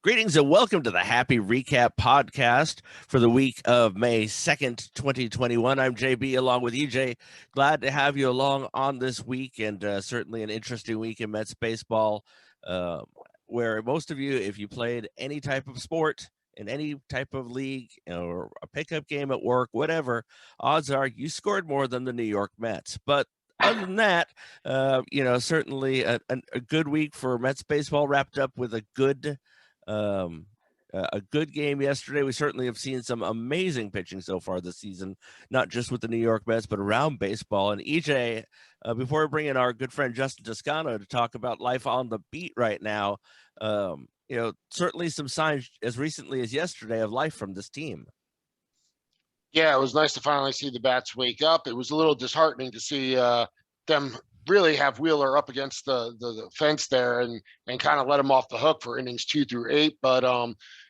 Greetings and welcome to the Happy Recap podcast for the week of May 2nd, 2021. I'm JB along with EJ. Glad to have you along on this week, and certainly an interesting week in Mets baseball, where most of you, if you played any type of sport in any type of league or a pickup game at work, whatever, odds are you scored more than the New York Mets. But other than that, certainly a good week for Mets baseball, wrapped up with a good game yesterday. We certainly have seen some amazing pitching so far this season, not just with the New York Mets, but around baseball. And EJ, before we bring in our good friend Justin Toscano to talk about life on the beat right now, certainly some signs as recently as yesterday of life from this team. Yeah, it was nice to finally see the bats wake up. It was a little disheartening to see them really have Wheeler up against the fence there and kind of let him off the hook for innings 2 through 8. But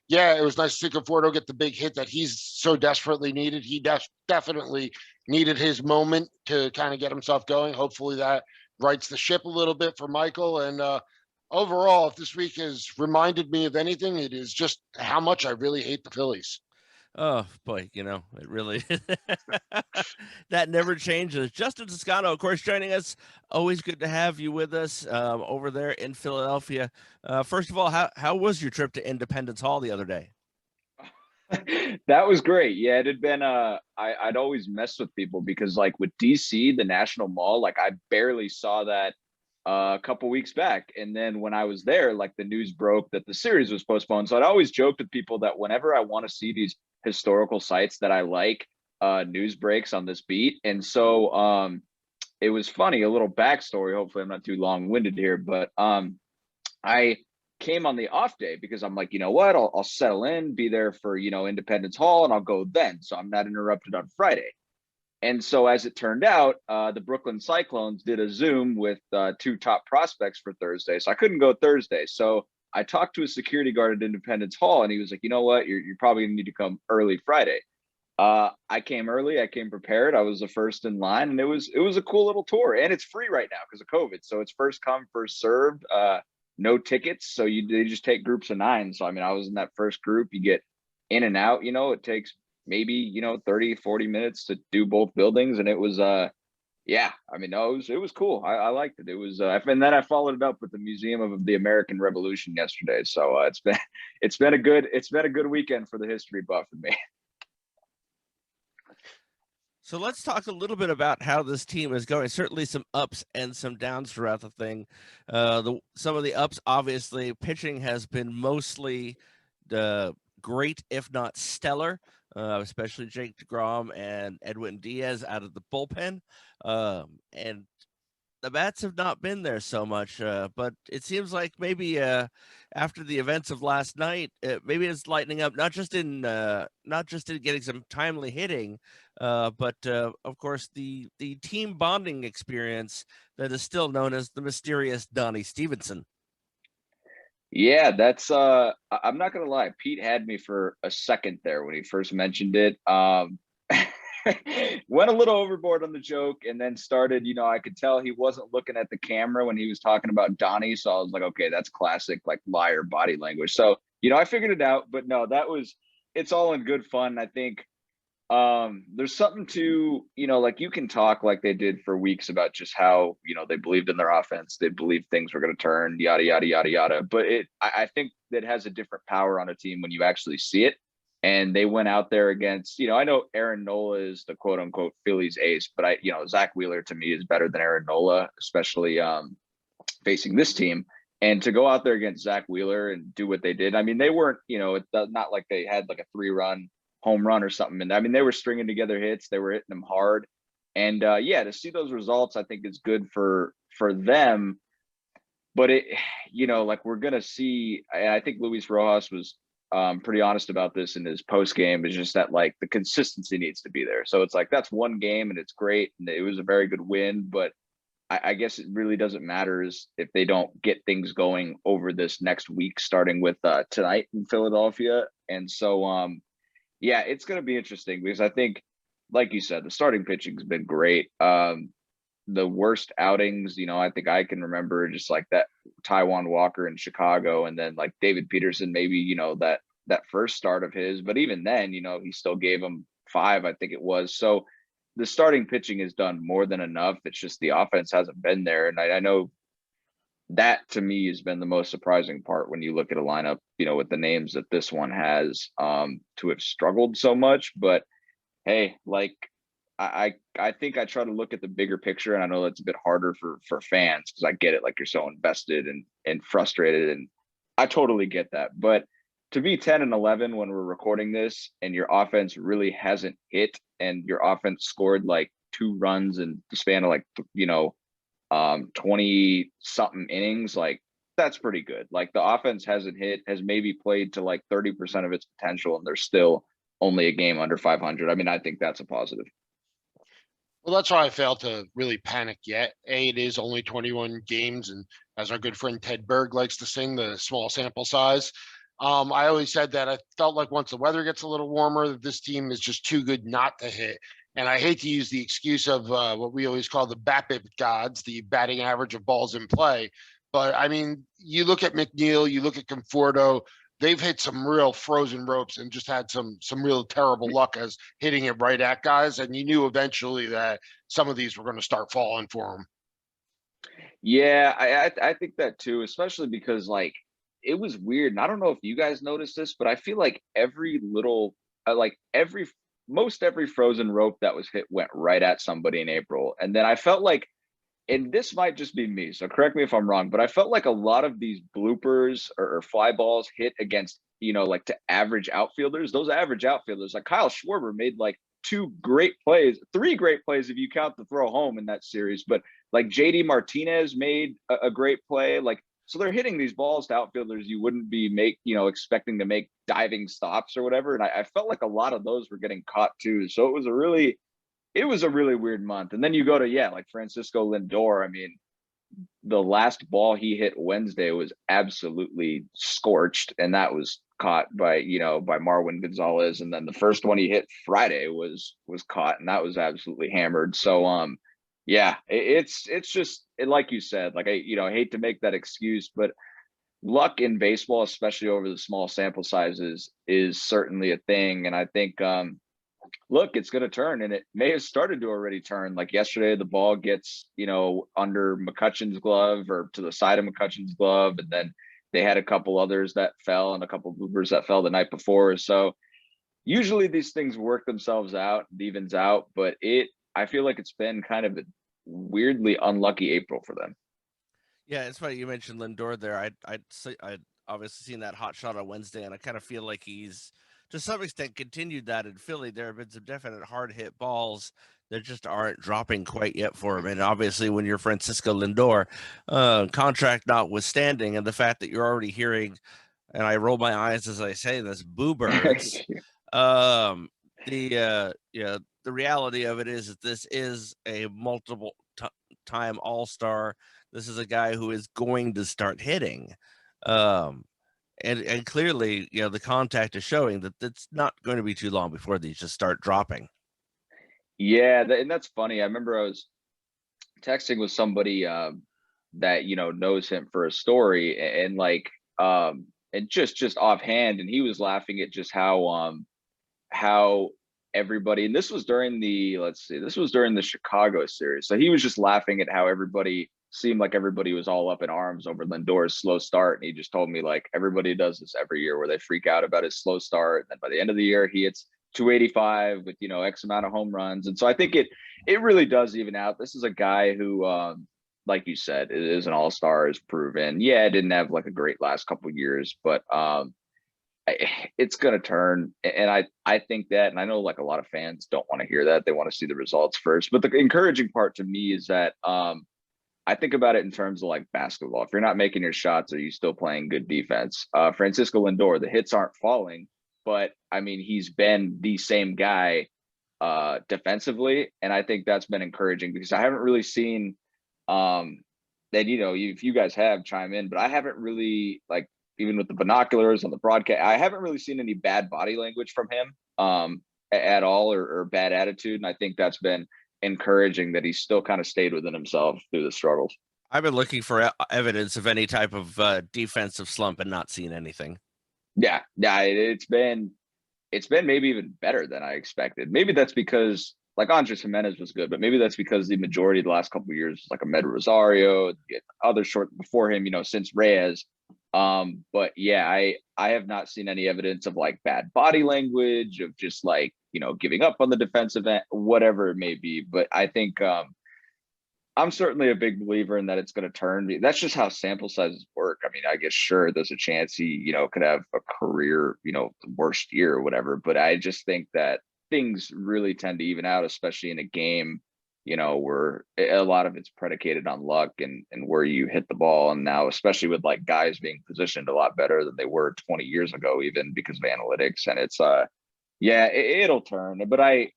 it was nice to see Conforto get the big hit that he's so desperately needed. He definitely needed his moment to kind of get himself going. Hopefully that rights the ship a little bit for Michael. And overall, if this week has reminded me of anything, it is just how much I really hate the Phillies. Oh boy, it really that never changes. Justin Toscano, of course, joining us. Always good to have you with us over there in Philadelphia. First of all, how was your trip to Independence Hall the other day? That was great. Yeah, it had been I'd always mess with people because like with DC, the National Mall, like I barely saw that a couple weeks back. And then when I was there, like the news broke that the series was postponed. So I'd always joked with people that whenever I want to see these historical sites that I like, news breaks on this beat. And so it was funny, a little backstory. Hopefully I'm not too long-winded here, but I came on the off day because I'm like, you know what, I'll settle in, be there for, Independence Hall, and I'll go then. So I'm not interrupted on Friday. And so as it turned out, the Brooklyn Cyclones did a Zoom with 2 top prospects for Thursday. So I couldn't go Thursday. So I talked to a security guard at Independence Hall, and he was like, you know what, you're probably gonna need to come early Friday. I came early, I came prepared. I was the first in line, and it was a cool little tour, and it's free right now because of COVID. So it's first come, first served, no tickets. So they just take groups of 9. So, I mean, I was in that first group. You get in and out, it takes maybe, 30, 40 minutes to do both buildings. And it was, it was cool. I liked it. It was, and then I followed it up with the Museum of the American Revolution yesterday. So it's been a good weekend for the history buff for me. So let's talk a little bit about how this team is going. Certainly some ups and some downs throughout the thing. Some of the ups, obviously, pitching has been mostly great, if not stellar, especially Jake DeGrom and Edwin Diaz out of the bullpen. And the bats have not been there so much, but it seems like maybe after the events of last night, maybe it's lightening up, not just in getting some timely hitting, but of course the team bonding experience that is still known as the mysterious Donnie Stevenson. Yeah, that's I'm not gonna lie, Pete had me for a second there when he first mentioned it. Went a little overboard on the joke and then started, I could tell he wasn't looking at the camera when he was talking about Donnie. So I was like, okay, that's classic, like liar body language. So, I figured it out, but no, it's all in good fun. I think there's something to, like you can talk like they did for weeks about just how, they believed in their offense. They believed things were going to turn, yada, yada, yada, yada. But I think that has a different power on a team when you actually see it. And they went out there against, I know Aaron Nola is the quote unquote Phillies ace, but Zach Wheeler to me is better than Aaron Nola, especially facing this team. And to go out there against Zach Wheeler and do what they did, I mean, they weren't, it's not like they had like a 3-run home run or something. And I mean, they were stringing together hits, they were hitting them hard. And to see those results, I think is good for them. But like we're going to see, I think Luis Rojas was pretty honest about this in his post game, is just that like the consistency needs to be there. So it's like that's one game and it's great and it was a very good win, but I guess it really doesn't matter if they don't get things going over this next week, starting with tonight in Philadelphia. And so it's going to be interesting because I think, like you said, the starting pitching has been great. the worst outings, I think I can remember just like that Taiwan Walker in Chicago, and then like David Peterson, maybe, that first start of his, but even then, he still gave him 5, I think it was. So the starting pitching has done more than enough. It's just the offense hasn't been there. And I know that to me has been the most surprising part when you look at a lineup, with the names that this one has, to have struggled so much. But hey, like I think I try to look at the bigger picture, and I know that's a bit harder for fans because I get it, like you're so invested and frustrated, and I totally get that. But to be 10-11 when we're recording this and your offense really hasn't hit, and your offense scored like 2 runs in the span of like 20 something innings, like that's pretty good. Like the offense hasn't hit, has maybe played to like 30% of its potential, and they're still only a game under 500. I mean, I think that's a positive. Well, that's why I failed to really panic yet. It is only 21 games, and as our good friend Ted Berg likes to sing, the small sample size. I always said that I felt like once the weather gets a little warmer, that this team is just too good not to hit. And I hate to use the excuse of what we always call the BABIP gods, the batting average of balls in play. But I mean, you look at McNeil, you look at Conforto, they've hit some real frozen ropes and just had some real terrible luck as hitting it right at guys. And you knew eventually that some of these were going to start falling for them. Yeah, I think that too, especially because like it was weird. And I don't know if you guys noticed this, but I feel like every little, most every frozen rope that was hit went right at somebody in April. And then I felt like, and this might just be me, so correct me if I'm wrong, but I felt like a lot of these bloopers or fly balls hit against, like to average outfielders. Those average outfielders, like Kyle Schwarber made like 3 great plays if you count the throw home in that series. But like JD Martinez made a great play. Like, so they're hitting these balls to outfielders you wouldn't be expecting to make diving stops or whatever. And I felt like a lot of those were getting caught too. So it was a really weird month. And then you go to, like Francisco Lindor. I mean, the last ball he hit Wednesday was absolutely scorched, and that was caught by Marwin Gonzalez. And then the first one he hit Friday was caught, and that was absolutely hammered. So it's just like you said, like I hate to make that excuse, but luck in baseball, especially over the small sample sizes, is certainly a thing. And I think look, it's going to turn, and it may have started to already turn. Like yesterday, the ball gets, under McCutcheon's glove or to the side of McCutcheon's glove. And then they had a couple others that fell and a couple of bloopers that fell the night before. So usually these things work themselves out, it evens out, but I feel like it's been kind of a weirdly unlucky April for them. Yeah, it's funny you mentioned Lindor there. I'd obviously seen that hot shot on Wednesday, and I kind of feel like he's to some extent continued that in Philly. There have been some definite hard hit balls that just aren't dropping quite yet for him. And obviously, when you're Francisco Lindor, contract notwithstanding, and the fact that you're already hearing, and I roll my eyes as I say this, boo birds. The reality of it is that this is a multiple time all-star. This is a guy who is going to start hitting. And clearly, the contact is showing that it's not going to be too long before these just start dropping. Yeah, and that's funny. I remember I was texting with somebody that knows him for a story, and like and just offhand, and he was laughing at just how everybody, and this was during the Chicago series, so he was just laughing at how everybody seemed like everybody was all up in arms over Lindor's slow start. And he just told me, like, everybody does this every year where they freak out about his slow start. And then by the end of the year, he hits 285 with, X amount of home runs. And so I think it really does even out. This is a guy who, like you said, is an all-star, is proven. Yeah, didn't have like a great last couple of years, but it's going to turn. And I think that, and I know like a lot of fans don't want to hear that. They want to see the results first. But the encouraging part to me is that, I think about it in terms of like basketball. If you're not making your shots, are you still playing good defense? Francisco Lindor, the hits aren't falling, but I mean, he's been the same guy defensively. And I think that's been encouraging because I haven't really seen that, if you guys have, chime in, but I haven't really, like, even with the binoculars on the broadcast, I haven't really seen any bad body language from him at all, or bad attitude. And I think that's been encouraging that he still kind of stayed within himself through the struggles. I've been looking for evidence of any type of defensive slump and not seen anything. Yeah, it's been maybe even better than I expected. Maybe that's because like Andres Jimenez was good, but maybe that's because the majority of the last couple of years, like Ahmed Rosario, other short before him, since Reyes. But yeah, I have not seen any evidence of like bad body language, of just like, giving up on the defensive end, whatever it may be. But I think I'm certainly a big believer in that it's going to turn. That's just how sample sizes work. I mean, I guess sure, there's a chance he, could have a career, the worst year or whatever. But I just think that things really tend to even out, especially in a game, where a lot of it's predicated on luck and where you hit the ball. And now, especially with like guys being positioned a lot better than they were 20 years ago, even because of analytics. And it's yeah, it'll turn. But I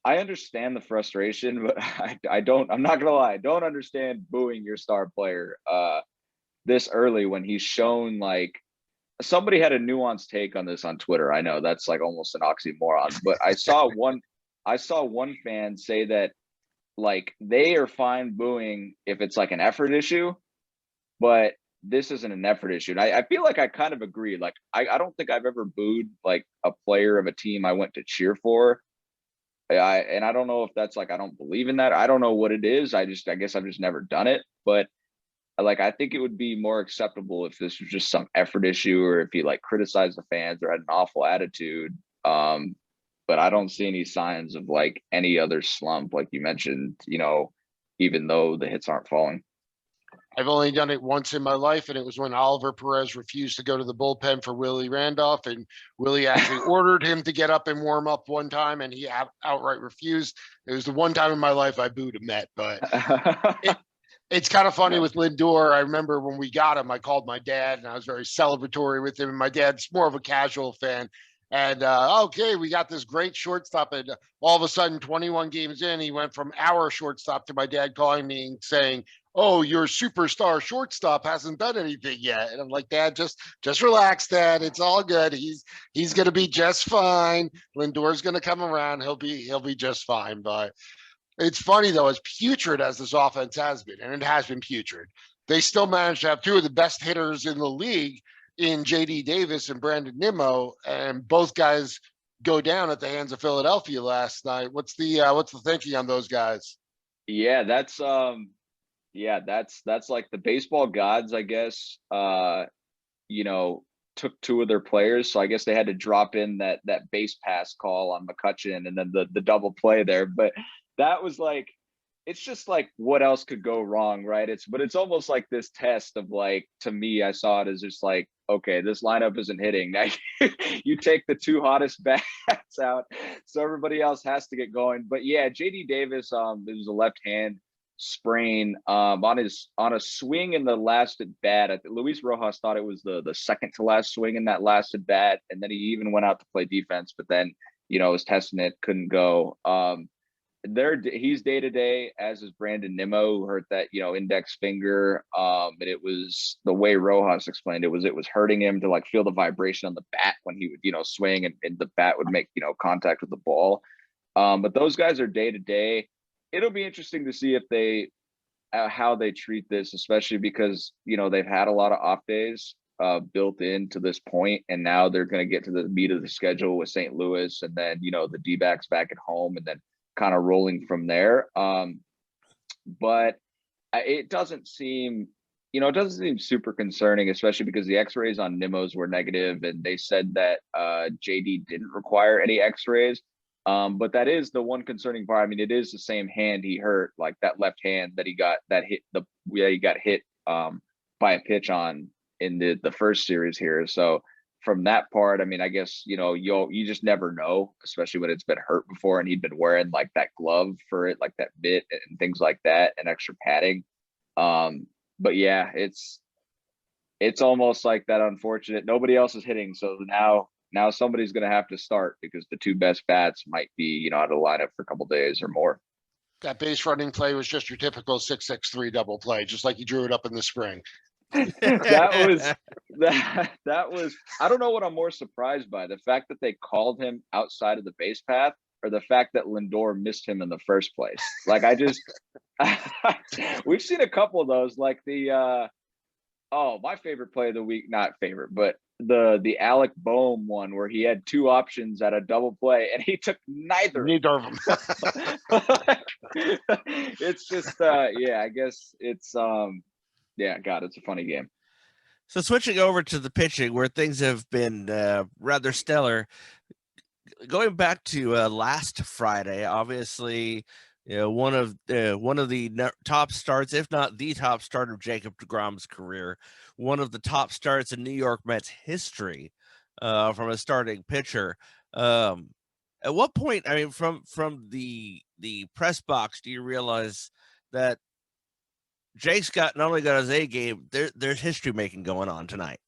understand the frustration, but I'm not gonna lie, I don't understand booing your star player this early when he's shown like somebody had a nuanced take on this on Twitter. I know that's like almost an oxymoron, but I saw one fan say that like they are fine booing if it's like an effort issue, but this isn't an effort issue. And I feel like I kind of agree. Like I don't think I've ever booed like a player of a team I went to cheer for. And I don't know if that's like I don't believe in that. I don't know what it is. I guess I've just never done it. But like I think it would be more acceptable if this was just some effort issue, or if he like criticized the fans or had an awful attitude. But I don't see any signs of like any other slump, like you mentioned, even though the hits aren't falling. I've only done it once in my life, and it was when Oliver Perez refused to go to the bullpen for Willie Randolph, and Willie actually ordered him to get up and warm up one time, and he outright refused. It was the one time in my life I booed a Met, but it's kind of funny with Lindor. I remember when we got him, I called my dad, and I was very celebratory with him, and my dad's more of a casual fan. And okay, we got this great shortstop, and all of a sudden, 21 games in, he went from our shortstop to my dad calling me and saying, "Oh, your superstar shortstop hasn't done anything yet." And I'm like, "Dad, just relax, Dad. It's all good. He's gonna be just fine. Lindor's gonna come around. He'll be just fine." But it's funny though, as putrid as this offense has been, and it has been putrid, they still managed to have two of the best hitters in the league in JD Davis and Brandon Nimmo, and both guys go down at the hands of Philadelphia last night. What's the thinking on those guys? Yeah, that's like the baseball gods, I guess, took two of their players. So I guess they had to drop in that base pass call on McCutchen and then the double play there. But that was like, it's just like what else could go wrong, right? It's almost like this test of like, to me, I saw it as just like, okay, this lineup isn't hitting. Now you take the two hottest bats out, so everybody else has to get going. But yeah, JD Davis, it was a left hand sprain on a swing in the last at bat. Luis Rojas thought it was the second to last swing in that last at bat, and then he even went out to play defense, but then was testing it, couldn't go. He's day to day, as is Brandon Nimmo, who hurt that index finger. And it was the way Rojas explained it was hurting him to like feel the vibration on the bat when he would swing and the bat would make contact with the ball. But those guys are day to day. It'll be interesting to see if they how they treat this, especially because they've had a lot of off days built into this point, and now they're going to get to the meat of the schedule with St. Louis, and then the D-backs back at home, and then kind of rolling from there. But it doesn't seem super concerning, especially because the x-rays on Nimmo's were negative, and they said that JD didn't require any x-rays. But that is the one concerning part. I mean, it is the same hand he hurt, like that left hand that he got hit by a pitch on in the first series here. So from that part, I mean, I guess you just never know, especially when it's been hurt before and he'd been wearing like that glove for it, like that mitt and things like that, and extra padding. But yeah, it's almost like that unfortunate. Nobody else is hitting, so now somebody's going to have to start because the two best bats might be out of the lineup for a couple days or more. That base running play was just your typical 6-6-3 double play, just like you drew it up in the spring. that was I don't know what I'm more surprised by, the fact that they called him outside of the base path, or the fact that Lindor missed him in the first place. Like I just we've seen a couple of those, like the my favorite play of the week, not favorite, but the Alec Boehm one where he had two options at a double play and he took neither of them. It's just I guess it's God, it's a funny game. So switching over to the pitching, where things have been rather stellar, going back to last Friday, obviously, one of the top starts, if not the top start of Jacob deGrom's career, one of the top starts in New York Mets history from a starting pitcher. At what point, I mean, from the press box, do you realize that Jake's not only got his A game, there's history making going on tonight?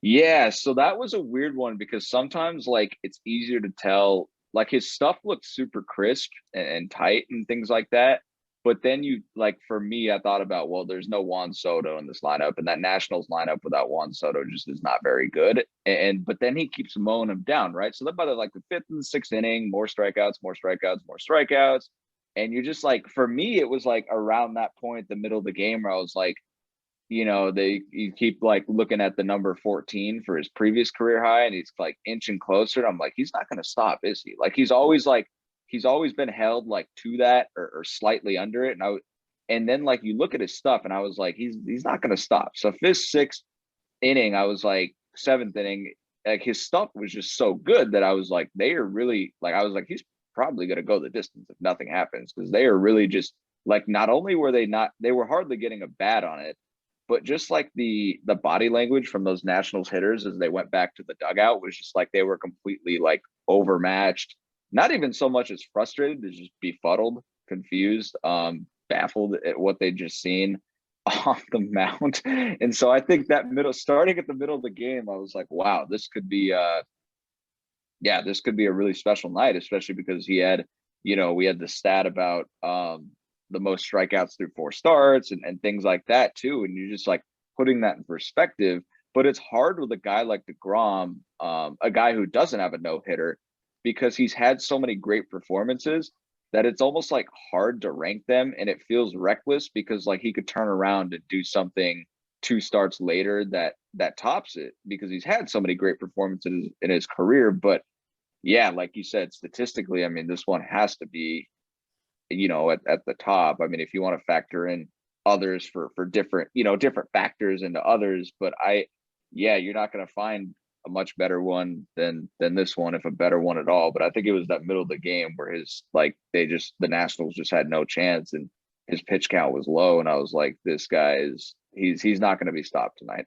Yeah, so that was a weird one because sometimes like it's easier to tell, like his stuff looks super crisp and tight and things like that. But then you like for me, I thought about, well, there's no Juan Soto in this lineup, and that Nationals lineup without Juan Soto just is not very good. And but then he keeps mowing him down, right? So then by like the fifth and sixth inning, more strikeouts, more strikeouts, more strikeouts. And you're just like, for me, it was like around that point, the middle of the game where I was like, you keep like looking at the number 14 for his previous career high, and he's like inching closer. And I'm like, he's not going to stop, is he? Like he's always been held like to that or slightly under it. And then like you look at his stuff, and I was like, he's not going to stop. So fifth, sixth inning, I was like seventh inning, like his stuff was just so good that I was like, they are really like, I was like, he's probably going to go the distance if nothing happens, because they are really just like, not only were they were hardly getting a bat on it, but just like the body language from those Nationals hitters as they went back to the dugout was just like they were completely like overmatched. Not even so much as frustrated, as just befuddled, confused, baffled at what they'd just seen off the mound. And so I think that starting at the middle of the game, I was like, wow, this could be a really special night, especially because we had the stat about the most strikeouts through 4 starts and things like that too. And you're just like putting that in perspective. But it's hard with a guy like deGrom, a guy who doesn't have a no-hitter, because he's had so many great performances that it's almost like hard to rank them. And it feels reckless because like he could turn around and do something 2 starts later that tops it, because he's had so many great performances in his career. But yeah, like you said, statistically, I mean, this one has to be, at the top. I mean, if you want to factor in others for different, different factors into others, but you're not going to find a much better one than this one, if a better one at all. But I think it was that middle of the game where the Nationals just had no chance, and his pitch count was low. And I was like, this guy he's not going to be stopped tonight.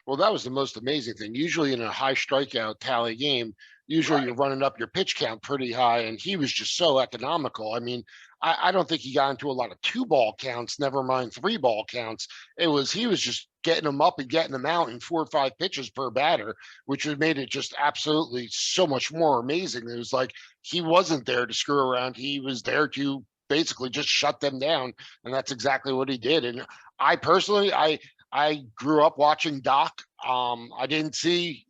Well, that was the most amazing thing. Usually in a high strikeout tally game, usually you're running up your pitch count pretty high, and he was just so economical. I mean, I don't think he got into a lot of 2-ball counts, never mind 3-ball counts. He was just getting them up and getting them out in 4 or 5 pitches per batter, which has made it just absolutely so much more amazing. It was like he wasn't there to screw around. He was there to basically just shut them down, and that's exactly what he did. And I personally, I grew up watching Doc. I didn't see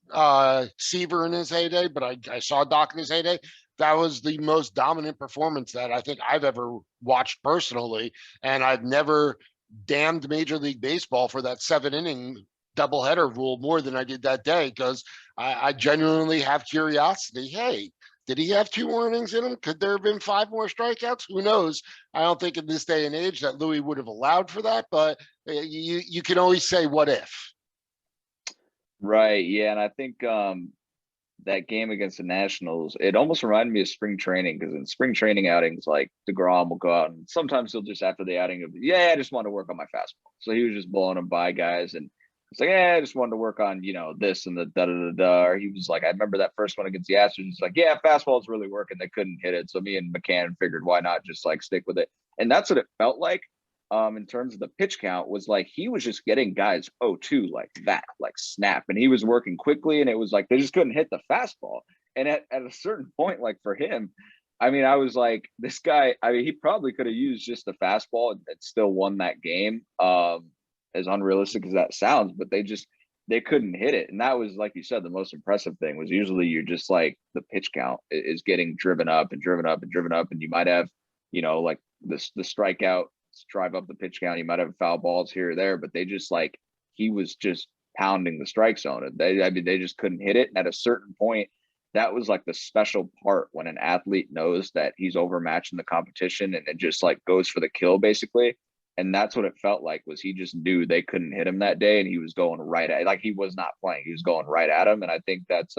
Seaver in his heyday, but I saw Doc in his heyday. That was the most dominant performance that I think I've ever watched personally. And I've never damned Major League Baseball for that 7-inning doubleheader rule more than I did that day, because I genuinely have curiosity. Hey, did he have 2 more innings in him? Could there have been 5 more strikeouts? Who knows? I don't think in this day and age that Louis would have allowed for that, but you can always say what if. Right. Yeah. And I think that game against the Nationals, it almost reminded me of spring training, because in spring training outings, like deGrom will go out and sometimes he'll just, after the outing, I just want to work on my fastball. So he was just blowing them by guys, and it's like, I just wanted to work on, this and the da-da-da-da. Or he was like, I remember that first one against the Astros, he's like, fastball's really working. They couldn't hit it. So me and McCann figured, why not just like stick with it? And that's what it felt like. In terms of the pitch count, was like he was just getting guys 0-2 like that, like snap, and he was working quickly, and it was like they just couldn't hit the fastball. And at a certain point, like for him, I mean, I was like, this guy, I mean, he probably could have used just the fastball and still won that game. As unrealistic as that sounds, but they couldn't hit it. And that was, like you said, the most impressive thing was usually you're just like the pitch count is getting driven up and driven up and driven up. And you might have, like the strikeout drive up the pitch count. You might have foul balls here or there, but they just like, he was just pounding the strike zone. They just couldn't hit it. And at a certain point, that was like the special part when an athlete knows that he's overmatched in the competition and it just like goes for the kill basically. And that's what it felt like, was he just knew they couldn't hit him that day and he was going right at, like he was not playing, he was going right at him. And I think that's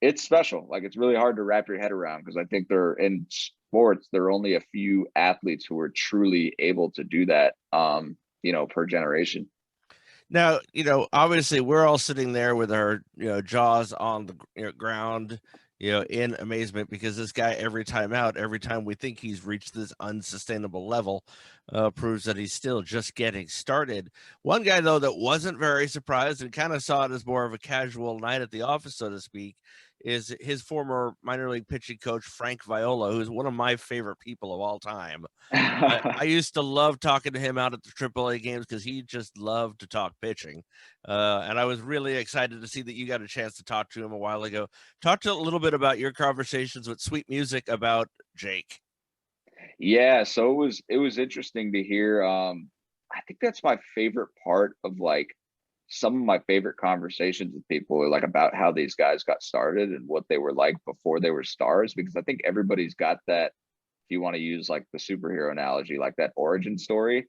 it's special. Like it's really hard to wrap your head around, because I think they're in sports, there are only a few athletes who are truly able to do that per generation. Now, obviously we're all sitting there with our, jaws on the ground, in amazement, because this guy, every time we think he's reached this unsustainable level, proves that he's still just getting started. One guy, though, that wasn't very surprised and kind of saw it as more of a casual night at the office, so to speak, is his former minor league pitching coach, Frank Viola, who's one of my favorite people of all time. I used to love talking to him out at the AAA games because he just loved to talk pitching. And I was really excited to see that you got a chance to talk to him a while ago. Talk to a little bit about your conversations with Sweet Music about Jake. Yeah, so it was interesting to hear. I think that's my favorite part of like some of my favorite conversations with people are like about how these guys got started and what they were like before they were stars, because I think everybody's got that, if you want to use like the superhero analogy, like that origin story.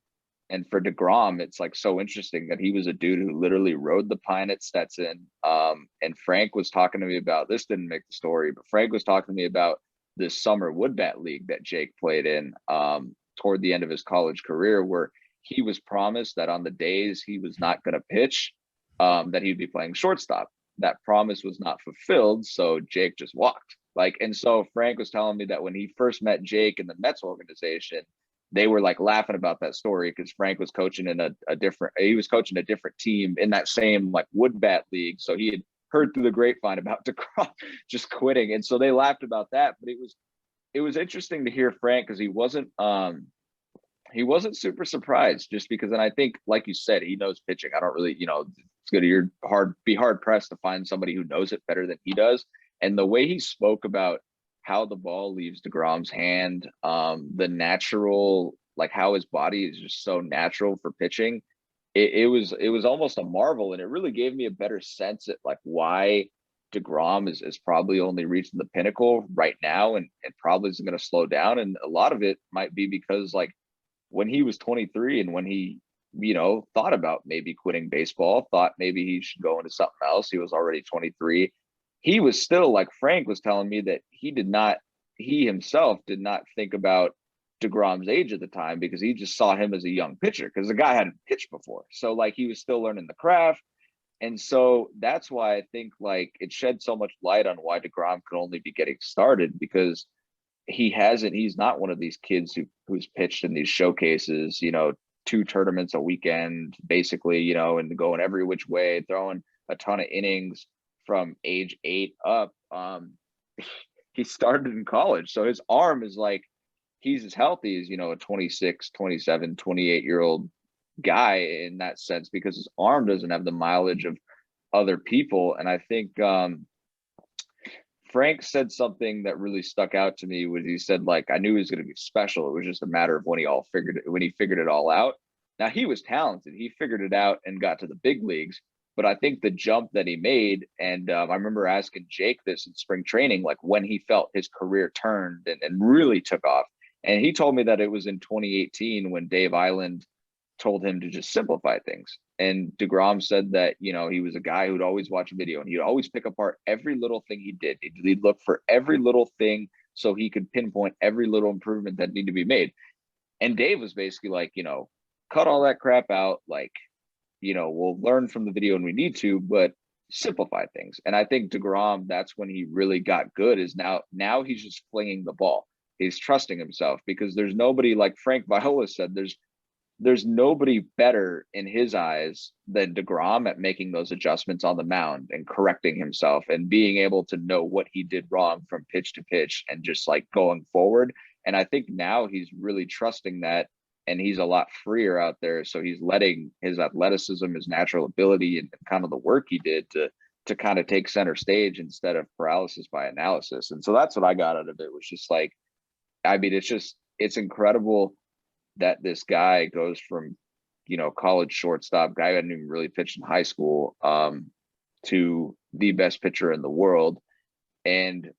And for DeGrom, it's like so interesting that he was a dude who literally rode the pine at Stetson. And Frank was talking to me about, this didn't make the story, but Frank was talking to me about this summer wood bat league that Jake played in toward the end of his college career, where he was promised that on the days he was not going to pitch, that he'd be playing shortstop. That promise was not fulfilled, so Jake just walked. And so Frank was telling me that when he first met Jake in the Mets organization, they were like laughing about that story because Frank was coaching in a different team in that same like wood bat league. So he had heard through the grapevine about DeGrom just quitting, and so they laughed about that. But it was interesting to hear Frank, because he wasn't super surprised, just because, and I think, like you said, he knows pitching. I don't really, it's good. Be hard pressed to find somebody who knows it better than he does. And the way he spoke about how the ball leaves DeGrom's hand, the natural, like how his body is just so natural for pitching. It was almost a marvel. And it really gave me a better sense at like why DeGrom is probably only reaching the pinnacle right now and probably isn't going to slow down. And a lot of it might be because like when he was 23 and when he, thought about maybe quitting baseball, thought maybe he should go into something else, he was already 23. He was still, like Frank was telling me, that he himself did not think about DeGrom's age at the time, because he just saw him as a young pitcher, because the guy hadn't pitched before. So like he was still learning the craft. And so that's why I think like it shed so much light on why DeGrom could only be getting started, because he's not one of these kids who's pitched in these showcases, 2 tournaments a weekend, basically, and going every which way, throwing a ton of innings from age 8 up. He started in college. So his arm is like, he's as healthy as, a 26, 27, 28-year-old guy in that sense, because his arm doesn't have the mileage of other people. And I think, Frank said something that really stuck out to me, was he said, like, I knew he was going to be special. It was just a matter of when he figured it all out. Now he was talented. He figured it out and got to the big leagues. But I think the jump that he made, and I remember asking Jake this in spring training, like when he felt his career turned and really took off. And he told me that it was in 2018 when Dave Island told him to just simplify things. And DeGrom said that, he was a guy who'd always watch video and he'd always pick apart every little thing he did. He'd look for every little thing so he could pinpoint every little improvement that needed to be made. And Dave was basically like, cut all that crap out. Like, we'll learn from the video when we need to, but simplify things. And I think DeGrom, that's when he really got good, is now he's just flinging the ball. He's trusting himself, because there's nobody, like Frank Viola said, there's nobody better in his eyes than DeGrom at making those adjustments on the mound and correcting himself and being able to know what he did wrong from pitch to pitch and just like going forward. And I think now he's really trusting that and he's a lot freer out there. So he's letting his athleticism, his natural ability, and kind of the work he did to kind of take center stage instead of paralysis by analysis. And so that's what I got out of it, was just like, I mean, it's incredible that this guy goes from, college shortstop, guy who hadn't even really pitched in high school, to the best pitcher in the world. And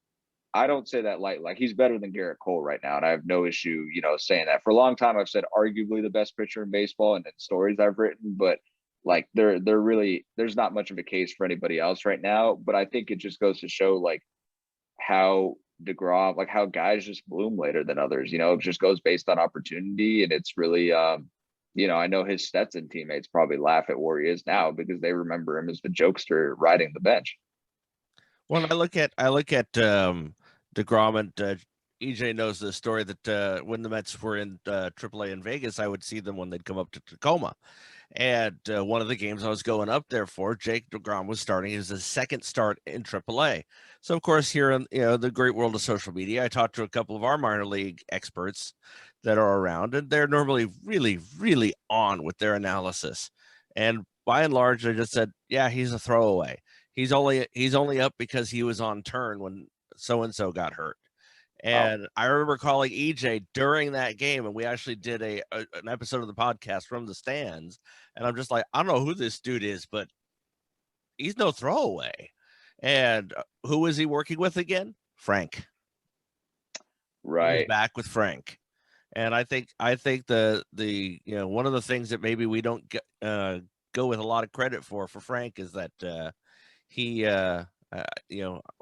I don't say that lightly. Like, he's better than Garrett Cole right now, and I have no issue, saying that. For a long time, I've said arguably the best pitcher in baseball, and in stories I've written, but like they're really, there's not much of a case for anybody else right now. But I think it just goes to show like how DeGrom, like how guys just bloom later than others. It just goes based on opportunity, and it's really, I know his Stetson teammates probably laugh at where he is now because they remember him as the jokester riding the bench. When I look at DeGrom, and EJ knows the story that when the Mets were in AAA in Vegas, I would see them when they'd come up to Tacoma. And one of the games I was going up there for, Jake DeGrom was starting. It was his second start in AAA. So, of course, here in the great world of social media, I talked to a couple of our minor league experts that are around, and they're normally really, really on with their analysis. And by and large, they just said, yeah, he's a throwaway. He's only up because he was on turn when so-and-so got hurt. And I remember calling EJ during that game, and we actually did an episode of the podcast from the stands. And I'm just like, I don't know who this dude is, but he's no throwaway. And who is he working with again? Frank. Right. He's back with Frank. And I think the one of the things that maybe we don't go with a lot of credit for Frank is that he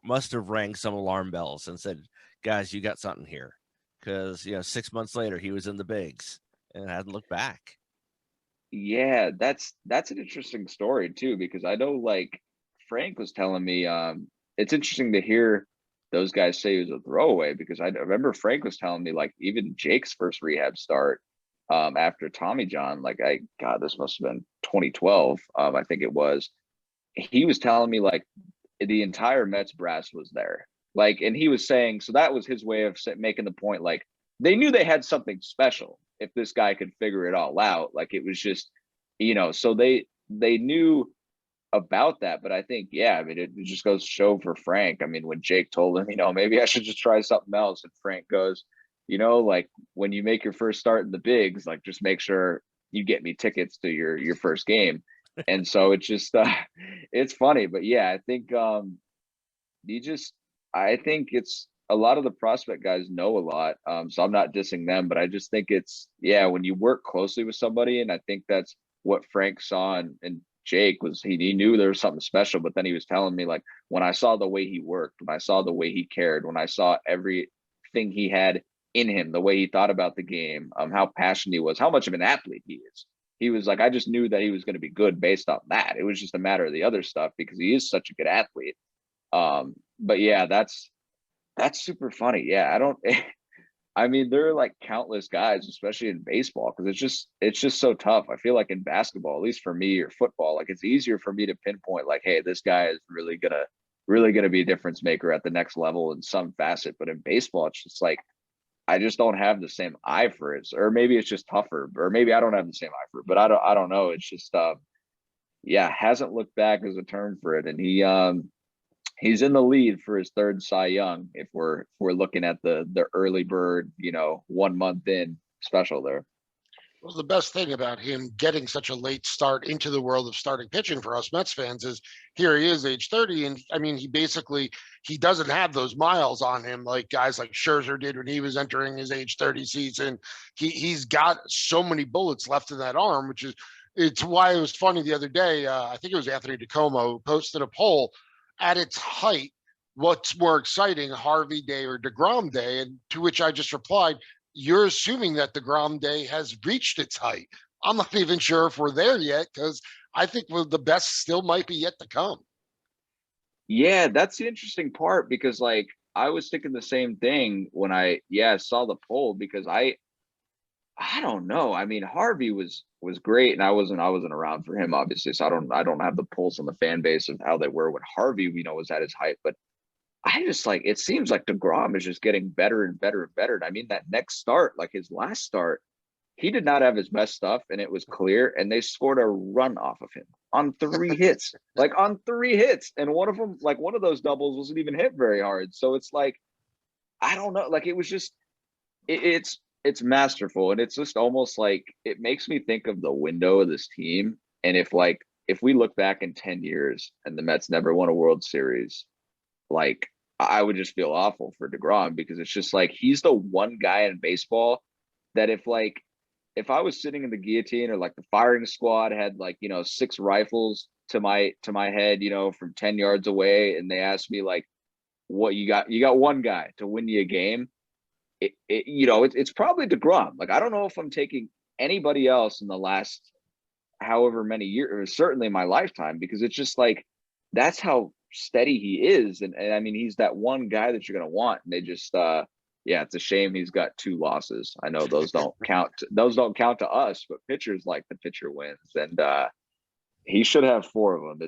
must have rang some alarm bells and said, guys, you got something here, because 6 months later he was in the bigs and hadn't looked back. Yeah, that's an interesting story too, because I know like Frank was telling me, it's interesting to hear those guys say he was a throwaway, because I remember Frank was telling me like even Jake's first rehab start after Tommy John, like this must have been 2012, I think it was. He was telling me like the entire Mets brass was there. Like, and he was saying, so that was his way of making the point. Like, they knew they had something special if this guy could figure it all out. Like, it was just, so they knew about that. But I think, yeah, I mean, it just goes to show for Frank. I mean, when Jake told him, maybe I should just try something else, and Frank goes, like when you make your first start in the bigs, like just make sure you get me tickets to your first game. And so it's just, it's funny, but yeah, I think I think it's a lot of the prospect guys know a lot. So I'm not dissing them, but I just think it's, when you work closely with somebody, and I think that's what Frank saw and Jake was, he knew there was something special, but then he was telling me like, when I saw the way he worked, when I saw the way he cared, when I saw everything he had in him, the way he thought about the game, how passionate he was, how much of an athlete he is. He was like, I just knew that he was going to be good based on that. It was just a matter of the other stuff because he is such a good athlete. But yeah, that's super funny. Yeah, I mean, there are like countless guys, especially in baseball, because it's just so tough. I feel like in basketball, at least for me, or football, like it's easier for me to pinpoint like, hey, this guy is really gonna be a difference maker at the next level in some facet. But in baseball, it's just like I just don't have the same eye for it, or maybe it's just tougher, or maybe I don't have the same eye for it. But I don't know. It's just hasn't looked back as a term for it, and he's in the lead for his third Cy Young if we're looking at the early bird 1 month in special there. Well, the best thing about him getting such a late start into the world of starting pitching for us Mets fans is here he is, age 30, and I mean he doesn't have those miles on him like guys like Scherzer did when he was entering his age 30 season. He's got so many bullets left in that arm, which is it's why it was funny the other day. I think it was Anthony Tacoma who posted a poll at its height. What's more exciting, Harvey Day or DeGrom Day? And to which I just replied, you're assuming that DeGrom Day has reached its height. I'm not even sure if we're there yet, because I think the best still might be yet to come. Yeah, that's the interesting part, because like I was thinking the same thing when I saw the poll, because I don't know. I mean, Harvey was great, and I wasn't around for him, obviously, so I don't have the pulse on the fan base of how they were when Harvey was at his height. But I just like, it seems like DeGrom is just getting better and better and better. And I mean, that next start, like his last start, he did not have his best stuff, and it was clear. And they scored a run off of him on 3 hits, like on 3 hits, and one of them, like one of those doubles, wasn't even hit very hard. So it's like, I don't know, like it was just, it's masterful, and it's just almost like it makes me think of the window of this team. And if we look back in 10 years and the Mets never won a World Series, like I would just feel awful for DeGrom, because it's just like he's the one guy in baseball that if I was sitting in the guillotine, or like the firing squad had like, 6 rifles to my head, from 10 yards away, and they asked me like, what you got one guy to win you a game. It's probably DeGrom. Like, I don't know if I'm taking anybody else in the last however many years, or certainly my lifetime, because it's just like, that's how steady he is. And I mean, he's that one guy that you're going to want. And they just, yeah, it's a shame he's got 2 losses. I know those don't count. Those don't count to us, but pitchers like the pitcher wins. And he should have 4 of them.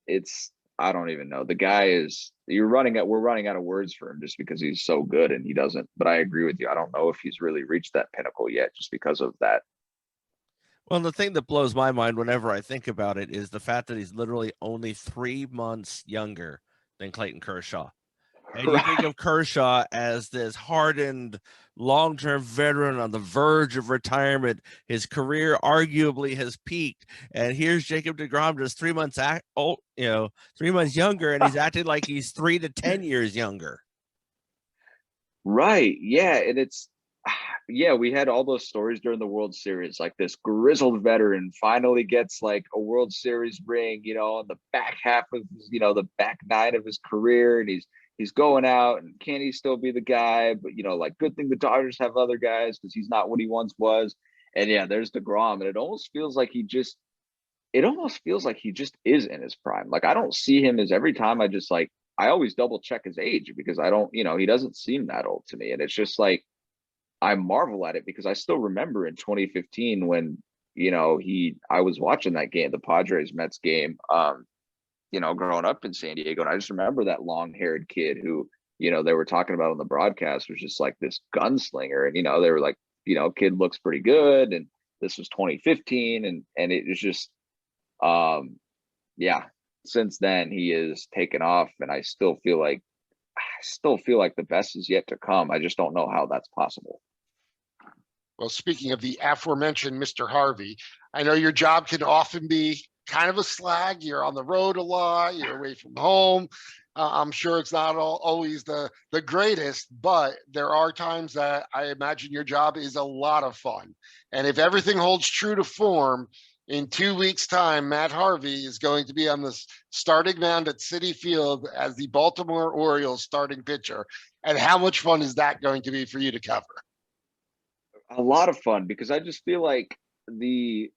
It's, I don't even know. The guy is, we're running out of words for him just because he's so good, and he doesn't, but I agree with you. I don't know if he's really reached that pinnacle yet just because of that. Well, the thing that blows my mind whenever I think about it is the fact that he's literally only 3 months younger than Clayton Kershaw. And you think of Kershaw as this hardened, long-term veteran on the verge of retirement. His career arguably has peaked, and here's Jacob deGrom, just 3 months 3 months younger, and he's acting like he's 3 to 10 years younger. Right. Yeah. And it's, yeah, we had all those stories during the World Series, like this grizzled veteran finally gets like a World Series ring, on the back half of, the back 9 of his career, and he's going out, and can he still be the guy? But, like, good thing the Dodgers have other guys, because he's not what he once was. And yeah, there's DeGrom, and it almost feels like he just is in his prime. Like, I don't see him as, every time I always double check his age, because I don't, he doesn't seem that old to me. And it's just like, I marvel at it, because I still remember in 2015 when, I was watching that game, the Padres Mets game, growing up in San Diego. And I just remember that long-haired kid who, they were talking about on the broadcast was just like this gunslinger. And, they were like, kid looks pretty good. And this was 2015. And it was just, yeah, since then he is taken off. And I still feel like the best is yet to come. I just don't know how that's possible. Well, speaking of the aforementioned Mr. Harvey, I know your job can often be kind of a slag. You're on the road a lot. You're away from home. I'm sure it's not always the greatest, but there are times that I imagine your job is a lot of fun. And if everything holds true to form, in 2 weeks' time, Matt Harvey is going to be on the starting mound at Citi Field as the Baltimore Orioles starting pitcher. And how much fun is that going to be for you to cover? A lot of fun, because I just feel like the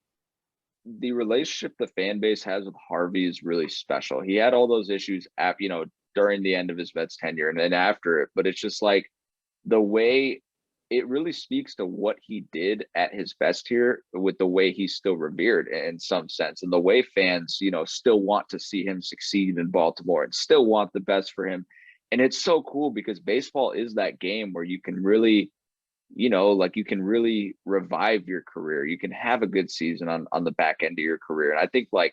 relationship the fan base has with Harvey is really special. He had all those issues during the end of his Mets tenure and then after it, but it's just like the way it really speaks to what he did at his best here, with the way he's still revered in some sense, and the way fans, still want to see him succeed in Baltimore and still want the best for him. And it's so cool, because baseball is that game where you can really, you can really revive your career. You can have a good season on the back end of your career. And I think, like,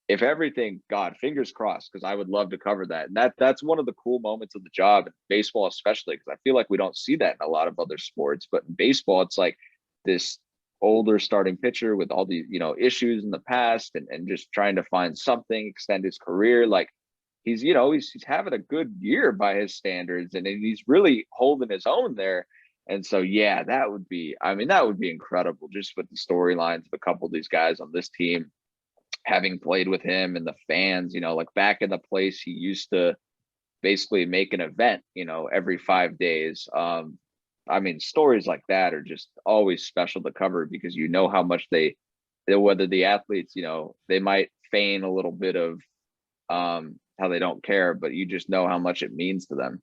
if everything, God, fingers crossed, because I would love to cover that. And that's one of the cool moments of the job, in baseball especially, because I feel like we don't see that in a lot of other sports. But in baseball, it's like this older starting pitcher with all the, issues in the past, and just trying to find something, extend his career. Like, he's having a good year by his standards, and he's really holding his own there. And so, yeah, that would be incredible, just with the storylines of a couple of these guys on this team, having played with him, and the fans, like back in the place he used to basically make an event, every 5 days. Stories like that are just always special to cover, because how much whether the athletes, they might feign a little bit of how they don't care, but you just know how much it means to them.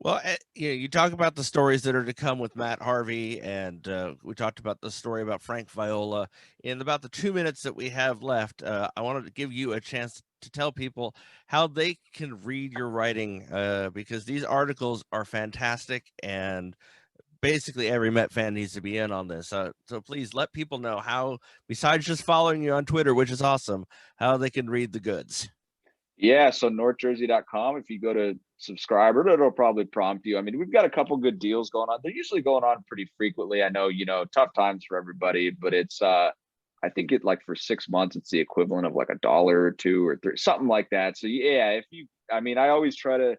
Well, you talk about the stories that are to come with Matt Harvey, and we talked about the story about Frank Viola. In about the 2 minutes that we have left, I wanted to give you a chance to tell people how they can read your writing, because these articles are fantastic, and basically every Met fan needs to be in on this. So please let people know how, besides just following you on Twitter, which is awesome, how they can read the goods. Yeah, so northjersey.com, if you go to subscriber, it'll probably prompt you. I mean, we've got a couple good deals going on. They're usually going on pretty frequently. I know, tough times for everybody, but it's I think it like for 6 months, it's the equivalent of like $1 or $2 or $3, something like that. So yeah, I always try to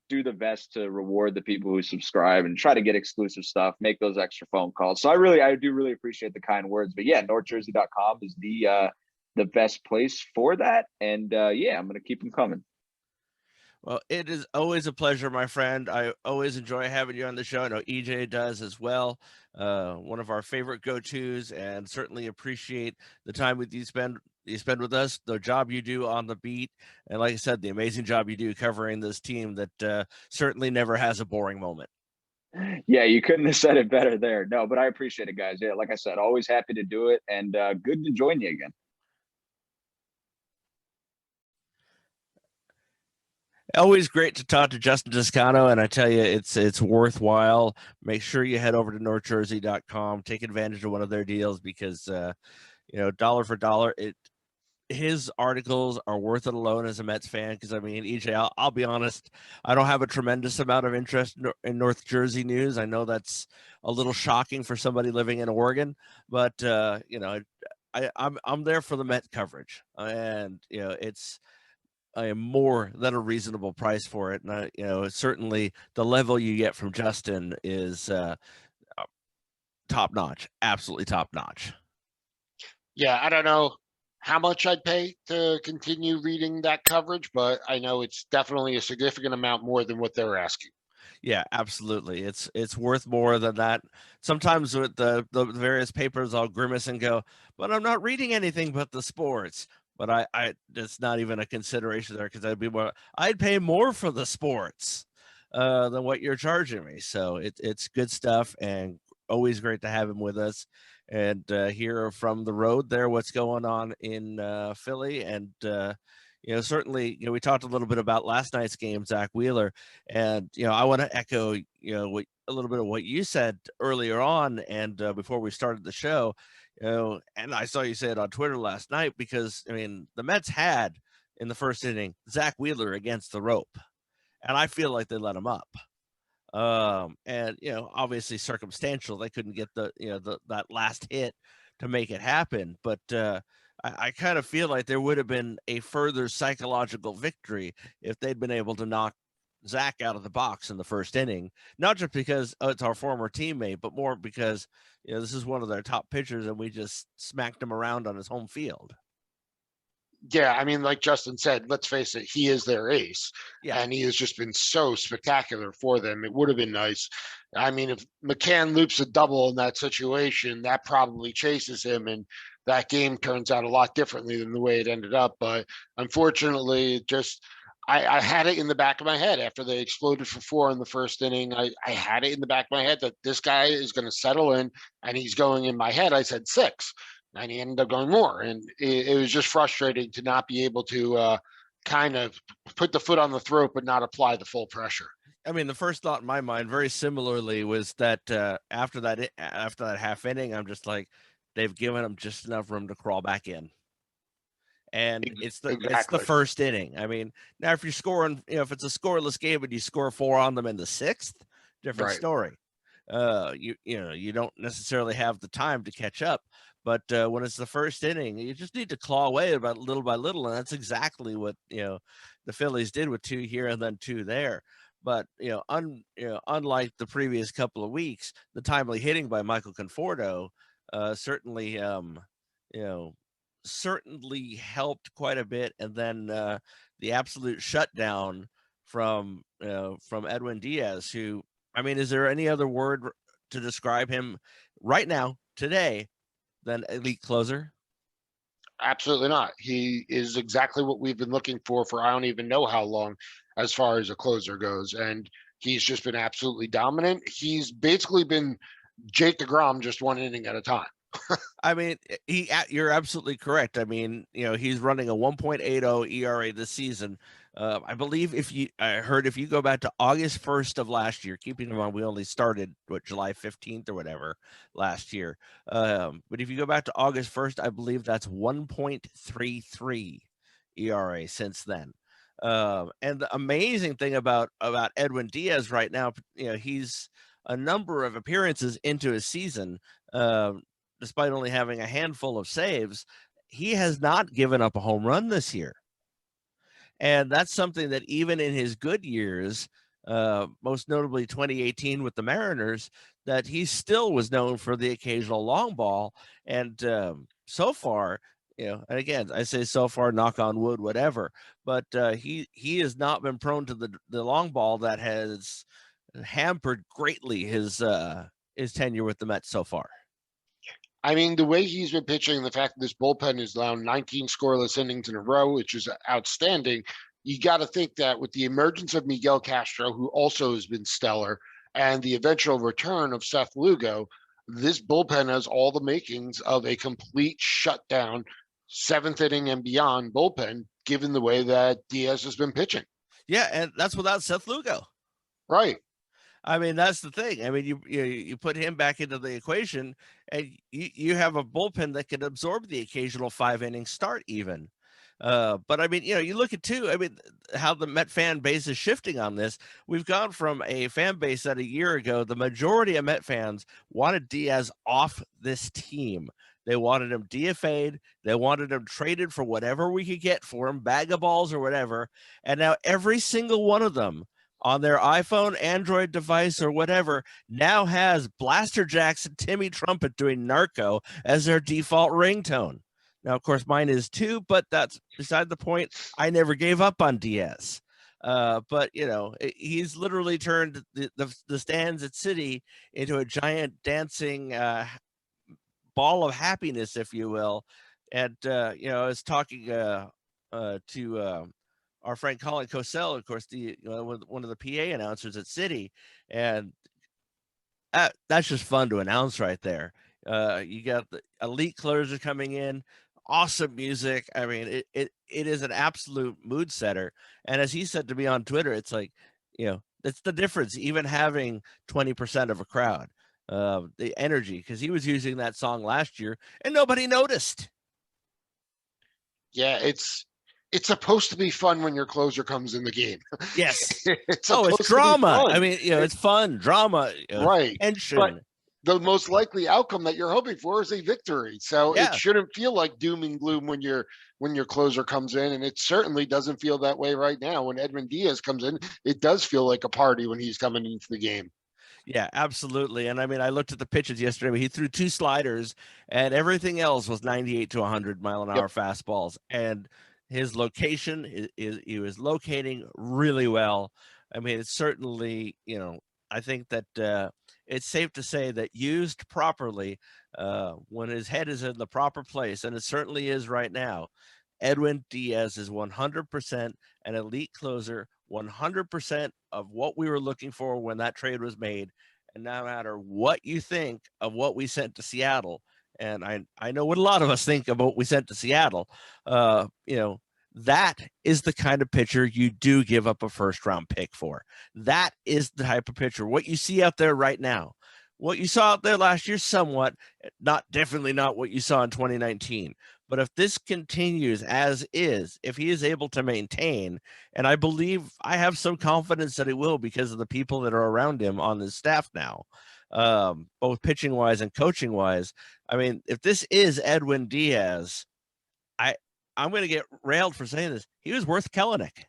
do the best to reward the people who subscribe and try to get exclusive stuff, make those extra phone calls. So I do really appreciate the kind words. But yeah, northjersey.com is the best place for that. And yeah, I'm going to keep them coming. Well, it is always a pleasure, my friend. I always enjoy having you on the show. I know EJ does as well. One of our favorite go-tos, and certainly appreciate the time with you spend with us, the job you do on the beat, and like I said, the amazing job you do covering this team that certainly never has a boring moment. Yeah, you couldn't have said it better there. No, but I appreciate it, guys. Yeah, like I said, always happy to do it, and good to join you again. Always great to talk to Justin Toscano, and I tell you, it's worthwhile. Make sure you head over to northjersey.com, take advantage of one of their deals because dollar for dollar, his articles are worth it alone as a Mets fan. Because I mean, EJ, I'll be honest, I don't have a tremendous amount of interest in North Jersey news. I know that's a little shocking for somebody living in Oregon, but I'm there for the Met coverage, and it's I am more than a reasonable price for it. And certainly the level you get from Justin is top notch, absolutely top notch. Yeah, I don't know how much I'd pay to continue reading that coverage, but I know it's definitely a significant amount more than what they're asking. Yeah, absolutely. It's worth more than that. Sometimes with the various papers, I'll grimace and go, but I'm not reading anything but the sports. But I it's not even a consideration there because I'd pay more for the sports than what you're charging me. So it's good stuff, and always great to have him with us and hear from the road there what's going on in Philly. And certainly, we talked a little bit about last night's game, Zach Wheeler, and I want to echo a little bit of what you said earlier on and before we started the show. And I saw you say it on Twitter last night because, I mean, the Mets had in the first inning Zach Wheeler against the rope, and I feel like they let him up. And obviously circumstantial, they couldn't get that last hit to make it happen. But I kind of feel like there would have been a further psychological victory if they'd been able to knock Zach out of the box in the first inning, not just because it's our former teammate, but more because this is one of their top pitchers and we just smacked him around on his home field. Yeah, I mean, like Justin said, let's face it, he is their ace. Yeah. And he has just been so spectacular for them. It would have been nice. I mean, if McCann loops a double in that situation, that probably chases him, and that game turns out a lot differently than the way it ended up. But unfortunately, I had it in the back of my head after they exploded for 4 in the first inning. I had it in the back of my head that this guy is going to settle in, and he's going in my head. I said 6. And he ended up going more. And it was just frustrating to not be able to kind of put the foot on the throat, but not apply the full pressure. I mean, the first thought in my mind, very similarly, was that after that half inning, I'm just like, they've given him just enough room to crawl back in. And it's the first inning. I mean, now if you're scoring, if it's a scoreless game and you score 4 on them in the 6th, different story. You don't necessarily have the time to catch up. But when it's the first inning, you just need to claw away about little by little, and that's exactly what the Phillies did with 2 here and then 2 there. But unlike the previous couple of weeks, the timely hitting by Michael Conforto certainly helped quite a bit, and then the absolute shutdown from Edwin Diaz, who, I mean, is there any other word to describe him right now today than elite closer? Absolutely not. He is exactly what we've been looking for I don't even know how long as far as a closer goes. And he's just been absolutely dominant. He's basically been Jake DeGrom, just 1 inning at a time. I mean, you're absolutely correct. I mean, he's running a 1.80 ERA this season. I believe I heard if you go back to August 1st of last year, keeping in mind we only started July 15th or whatever last year. But if you go back to August 1st, I believe that's 1.33 ERA since then. And the amazing thing about Edwin Diaz right now, he's a number of appearances into his season. Despite only having a handful of saves, he has not given up a home run this year. And that's something that even in his good years, most notably 2018 with the Mariners, that he still was known for the occasional long ball. And so far, and again, I say so far, knock on wood, whatever, but he has not been prone to the long ball that has hampered greatly his tenure with the Mets so far. I mean, the way he's been pitching, the fact that this bullpen is now 19 scoreless innings in a row, which is outstanding. You got to think that with the emergence of Miguel Castro, who also has been stellar, and the eventual return of Seth Lugo, this bullpen has all the makings of a complete shutdown, seventh inning and beyond bullpen, given the way that Diaz has been pitching. Yeah, and that's without Seth Lugo. Right. I mean, that's the thing. I mean, you put him back into the equation, and you have a bullpen that can absorb the occasional 5-inning start even. But I mean, you look at too, I mean, how the Met fan base is shifting on this. We've gone from a fan base that a year ago, the majority of Met fans wanted Diaz off this team. They wanted him DFA'd. They wanted him traded for whatever we could get for him, bag of balls or whatever. And now every single one of them on their iPhone, Android device, or whatever, now has Blaster Jackson, Timmy Trumpet doing Narco as their default ringtone. Now, of course, mine is too, but that's beside the point. I never gave up on Diaz. But, he's literally turned the stands at City into a giant dancing ball of happiness, if you will. And, I was talking to our friend Colin Cosell, of course, one of the PA announcers at City, and that's just fun to announce right there. You got the elite closers coming in, awesome music. I mean, it is an absolute mood setter. And as he said to me on Twitter, it's like, that's the difference, even having 20% of a crowd, the energy, because he was using that song last year and nobody noticed. Yeah, it's supposed to be fun when your closer comes in the game. Yes. It's it's drama. I mean, it's fun, drama, right? Tension. But the most likely outcome that you're hoping for is a victory. So it shouldn't feel like doom and gloom when your closer comes in, and it certainly doesn't feel that way right now. When Edwin Diaz comes in, it does feel like a party when he's coming into the game. Yeah, absolutely. And I mean, I looked at the pitches yesterday. He threw 2 sliders, and everything else was 98 to 100 mile an hour fastballs. And his location is he was locating really well. I mean, it's certainly, I think that it's safe to say that used properly, when his head is in the proper place, and it certainly is right now, Edwin Diaz is 100% an elite closer, 100% of what we were looking for when that trade was made. And no matter what you think of what we sent to Seattle, and I know what a lot of us think of what we sent to Seattle, that is the kind of pitcher you do give up a first-round pick for. That is the type of pitcher. What you see out there right now, what you saw out there last year, somewhat, definitely not what you saw in 2019. But if this continues as is, if he is able to maintain, and I believe I have some confidence that he will because of the people that are around him on his staff now, both pitching wise and coaching wise. I mean, if this is Edwin Diaz, I'm going to get railed for saying this. He was worth Kelenic.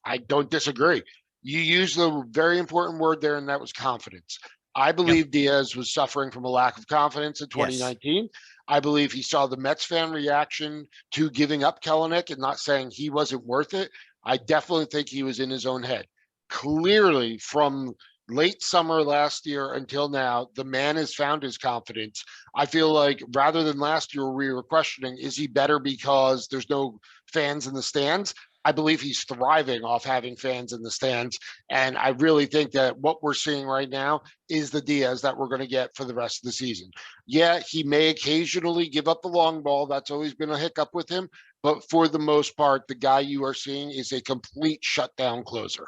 I don't disagree. You used the very important word there, and that was confidence. I believe Diaz was suffering from a lack of confidence in 2019. Yes. I believe he saw the Mets fan reaction to giving up Kelenic and not saying he wasn't worth it. I definitely think he was in his own head. Clearly, from late summer last year until now, the man has found his confidence. I feel like rather than last year, we were questioning, is he better because there's no fans in the stands? I believe he's thriving off having fans in the stands. And I really think that what we're seeing right now is the Diaz that we're going to get for the rest of the season. Yeah, he may occasionally give up the long ball. That's always been a hiccup with him. But for the most part, the guy you are seeing is a complete shutdown closer.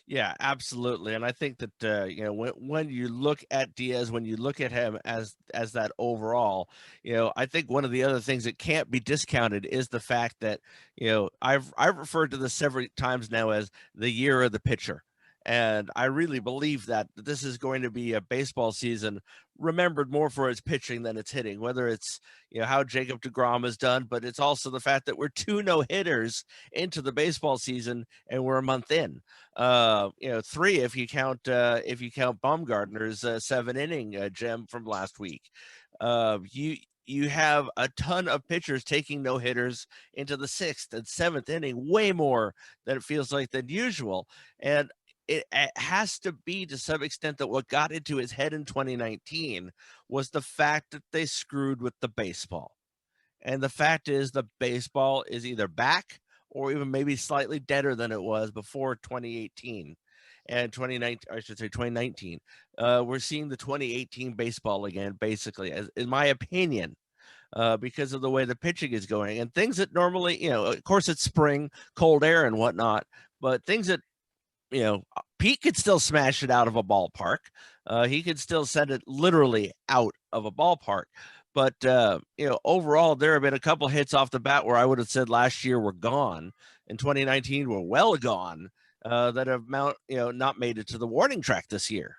Yeah, absolutely. And I think that when you look at Diaz, when you look at him as that overall, I think one of the other things that can't be discounted is the fact that I've referred to this several times now as the year of the pitcher. And I really believe that this is going to be a baseball season remembered more for its pitching than its hitting, whether it's how Jacob deGrom has done, but it's also the fact that we're 2 no-hitters into the baseball season and we're a month in. 3 if you count Baumgartner's 7-inning gem from last week. You have a ton of pitchers taking no hitters into the 6th and 7th inning, way more than it feels like than usual. And it has to be to some extent that what got into his head in 2019 was the fact that they screwed with the baseball. And the fact is the baseball is either back or even maybe slightly deader than it was before 2018 and 2019, I should say 2019. We're seeing the 2018 baseball again, basically, as in my opinion, because of the way the pitching is going and things that normally, of course, it's spring, cold air and whatnot, but things that Pete could still smash it out of a ballpark. He could still send it literally out of a ballpark. But, overall, there have been a couple hits off the bat where I would have said last year were gone. In 2019, were well gone that have not made it to the warning track this year.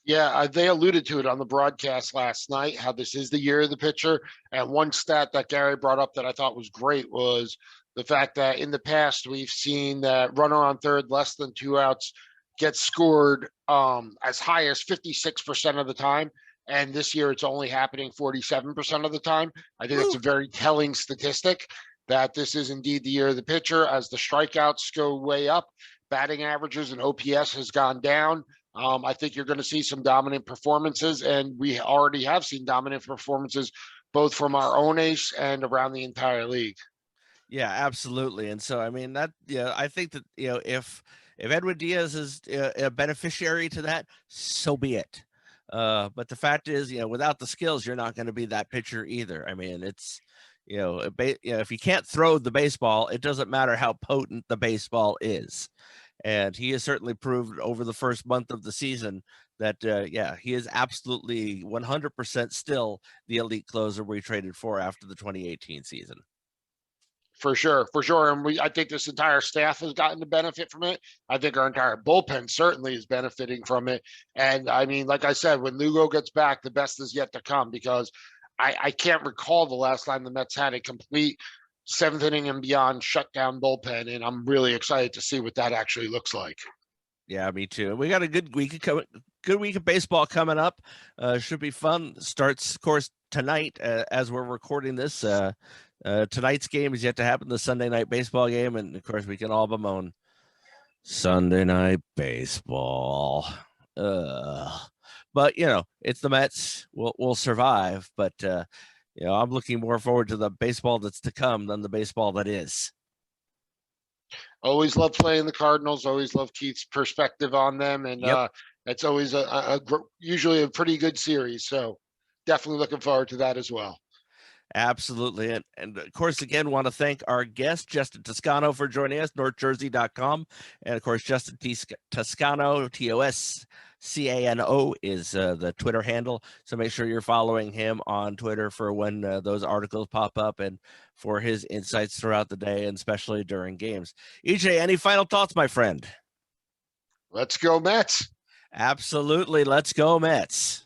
Yeah, they alluded to it on the broadcast last night, how this is the year of the pitcher. And one stat that Gary brought up that I thought was great was the fact that in the past, we've seen that runner on third, less than 2 outs, gets scored as high as 56% of the time. And this year, it's only happening 47% of the time. I think that's a very telling statistic that this is indeed the year of the pitcher as the strikeouts go way up. Batting averages and OPS has gone down. I think you're going to see some dominant performances, and we already have seen dominant performances both from our own ace and around the entire league. Yeah, absolutely. And so, I mean, I think that, if Edwin Diaz is a beneficiary to that, so be it. But the fact is, without the skills, you're not going to be that pitcher either. I mean, it's, if you can't throw the baseball, it doesn't matter how potent the baseball is. And he has certainly proved over the first month of the season that, he is absolutely 100% still the elite closer we traded for after the 2018 season. For sure. And I think this entire staff has gotten to benefit from it. I think our entire bullpen certainly is benefiting from it. And I mean, like I said, when Lugo gets back, the best is yet to come because I can't recall the last time the Mets had a complete 7th inning and beyond shutdown bullpen. And I'm really excited to see what that actually looks like. Yeah, me too. We got a good week of baseball coming up. Should be fun. Starts, of course, tonight as we're recording this. Tonight's game is yet to happen, the Sunday night baseball game, and of course we can all bemoan Sunday night baseball. But it's the Mets. We'll survive. But I'm looking more forward to the baseball that's to come than the baseball that is. Always love playing the Cardinals. Always love Keith's perspective on them, and it's always usually a pretty good series. So definitely looking forward to that as well. Absolutely. And of course, again, want to thank our guest, Justin Toscano, for joining us, NorthJersey.com. And of course, Justin Toscano, Toscano is the Twitter handle. So make sure you're following him on Twitter for when those articles pop up and for his insights throughout the day, and especially during games. EJ, any final thoughts, my friend? Let's go Mets. Absolutely. Let's go Mets.